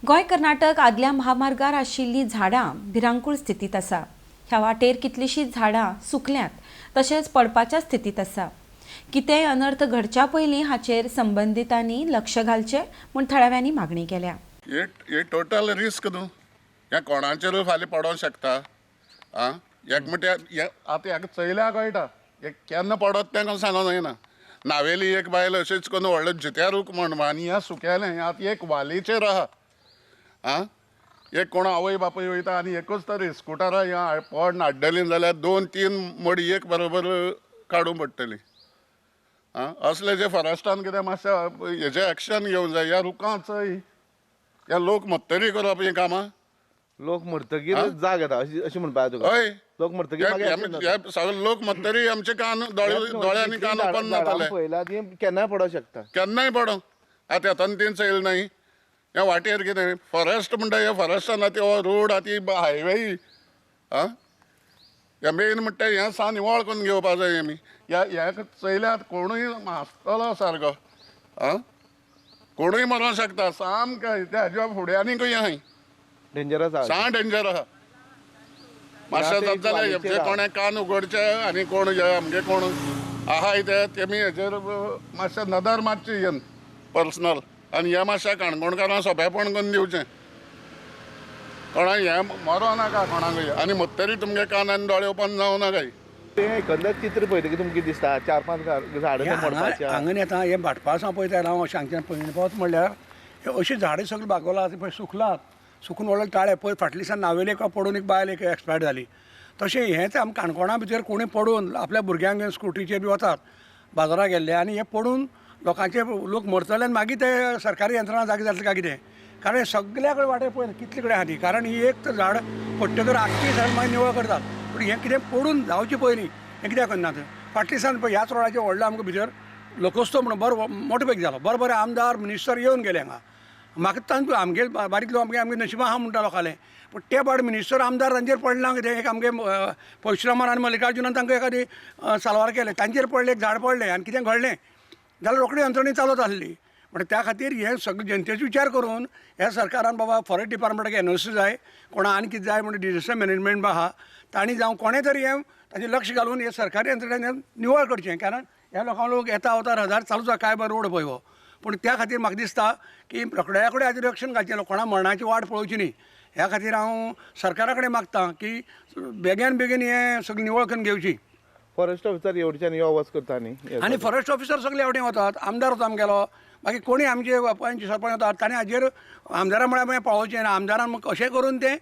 गोय कर्नाटक आदल्या महामार्गार आशिल्लीं झाडां भिरांकूळ स्थितीत आसा। ह्या वाटेर कितलींशींच झाडां सुकल्यांत तशेंच पडपाच्या स्थितीत आसा। कितेंय अनर्थ घडच्या पयलीं हाचेर संबंधितांनी लक्ष घालचें म्हूण थळाव्यांनी मागणी केल्या। हे टोटल रिस्क न्हू, हें कोणाचेरूय फाल्यां पडोंक शकता। एक म्हणल्यार आतां हाका चयल्या कळटा हे केन्ना पडत तें सांगूंक जायना। नावेली एक बायल अशीच करून व्हडलें जित्यारूक म्हण आनी हें सुकेलें आतां एक वालीचेर आहा। एक कोण आवय बापूय वयता आनी एकूच तरी स्कुटरां ह्या पड हाडटलीं जाल्यार 2-3 मडी एक बरोबर काडूंक पडटलीं। असले जे फॉरेस्टान कितें मातशें हेजें एक्शन घेवंक जाय। ह्या रुखां चय, ह्या लोक मत्तरी करप हीं कामां। लोक मरतकीर जाग येता अशी म्हणपा तुका। हय, लोक मरतकीर मागीर action जाता। हे सगळे लोक मत्तरी आमचे कान दोळ्यांनी कान ओपन जातले। पळयला ती केन्नाय पडोंक शकता। केन्नाय पडोंक आतां येताना तीन चैल नाही। ह्या वाटेर कितें फॉरेस्ट म्हणटा हे फॉरेस्टान आतां हो रोड आतां हायवे हे मेन म्हणटा हें सा निवळ करून घेवपा जाय आमी। ह्या चयल्यात कोणूय आसतलो सारको कोणूय मरोंक शकता सामकें। हाज्या फुडें आनीकूय आहाय डेंजरस आहा। सा डेंजर आहा। मातशें जात जाल्यार जे कोणें कान उगडचे आनी कोण आमगे कोण आहाय तेमी हेजेर मातशें नदर मारची येवन पर्सनल आनी हे मातशें काणकोणकारां सोंपेपण करून दिवचें। कोणाक हें मरो नाका कोणाकूय आनी मत्तरी तुमगे कान आनी दोळे ओपन जावं नाकाय। तें एकंदर चित्र पळयतकीर तुमकां कितें दिसता? 4-5 झाडां पडपाच्या हांगा येता हे भाटपासा पळयता हांव अशें हांगच्यान पळयन पावत म्हणल्यार हे अशी झाडां सगळीं बागोलात पळय सुकलात। सुकून व्हडले ताळे पळय फाटल्या दिसा नावेली एका पडून एक बायल एक एक्सपायर जाली। तशें हेंच आमकां काणकोणा भितर कोणी पडून आपल्या भुरग्यांक घेवन स्कुटीचेर बी वतात बाजाराक गेल्ले आनी हे पडून लोकांचे लोक मरतले आनी मागीर ते सरकारी यंत्रणा जागी जातले काय कितें? कारण हे सगळ्या कडेन वाटेर पळय कितले कडेन आहा ती। कारण ही एक तर झाड पडटकर आख्खी झाड मागीर निवळ करतात पूण हें कितें पडून जावचे पयलीं हें कित्याक करनात? फाटल्या दिसान पळय ह्याच रोडाचेर व्हडलो आमकां भितर लोकोत्सव म्हणून बरो मोठो पैकी जालो। बरे आमदार मिनिस्टर येवन गेले हांगा। म्हाका तांचे आमगे बारीक लोक आमगे नशिबां आहा म्हणटा लोकांले पूण ते पाड मिनिस्टर आमदार तांचेर पडना कितें? एक आमगे परशुरामान आनी मल्लिकार्जुनान तांकां एखादी सालवार केले तांचेर पडलें एक झाड पडलें आनी कितें घडलें जाल्यार रोखडी यंत्रणी चालत आसली। म्हणजे त्या खातीर हे सगळे जनतेचो विचार करून ह्या सरकारान बाबा फॉरेस्ट डिपार्टमेंटाक एनओसी जाय, कोणा आनी कितें जाय म्हणजे डिझास्टर मॅनेजमेंट आहा तांणी जावं कोणें तरी हें ताचें लक्ष घालून हे सरकारी यंत्रणेन निवळ करचें। कारण ह्या लोकांक लोक येता वता हजार चालूच आसा काय बरो रोड पळय हो। पूण त्या खातीर म्हाका दिसता की रोखड्या कडेन हाचेर रक्षण घालचें, कोणा मरणाची वाट पळोवची न्ही। ह्या खातीर हांव सरकारा कडेन मागतां की बेगीन बेगीन हें सगळी निवळ करून घेवची। फॉरेस्ट ऑफिसर एवढच्यान यो वच करता न्ही आनी फॉरेस्ट ऑफिसर सगळे एवटेन वतात, आमदार वता आमगेलो, मागीर कोणी आमचे पंच सरपंच वतात ताणें हाजेर आमदारा म्हळ्यार पावोवचें ना। आमदारान अशें करून तें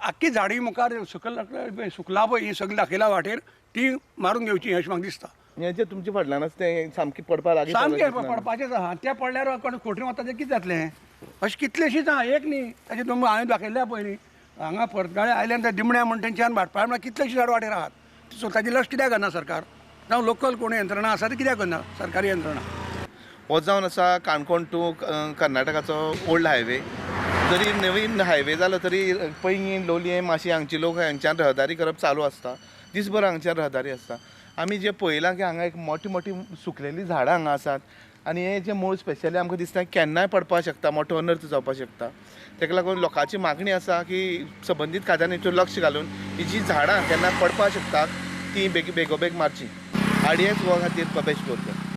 आख्खी झाडी मुखार सुकला पळय ही सगळी दाखयला वाटेर ती मारून घेवची अशें म्हाका दिसता। हें तुमचे फाटल्यान तें सामकें पडपा लागीं सामकें पडपाचेंच आहा। तें पडल्यार कोण खोटरी वता तें कितें जातलें? अशें कितलेशींच आहा, एक न्ही ताचेर तुमकां हांवें दाखयल्या पयलीं हांगा परतगाळे आयल्यान त्या दिमण्या म्हण तेंच्यान भाटपाळ म्हळ्यार कितलेशीं झाड वाटेर आहात। सो ताचें लक्ष कित्याक करना सरकार? जावं लोकल कोण यंत्रणा आसा ती कित्याक करना सरकारी यंत्रणा? हो जावन आसा काणकोण टू कर्नाटकाचो ओल्ड हायवे। जरी नवीन हायवे जालो तरी पैंगीण लोलयें मातशी हांगची लोक हांगच्यान रहदारी करप चालू आसता, दिसभर हांगच्यान रहदारी आसता। आमी जे पळयलां की हांगा एक मोठी मोठी सुकलेलीं झाडां हांगा आसात आनी हे जे मूळ स्पेशली आमकां दिसता केन्नाय पडपाक शकता, मोठो अनर्थ जावपाक शकता। ताका लागून लोकांची मागणी आसा की संबंदीत खात्यान हेचेर लक्ष घालून ही जी झाडां केन्ना पडपाक शकतात ती बेगोबेग मारची। आडयेंच हो खातीर प्रवेश करता।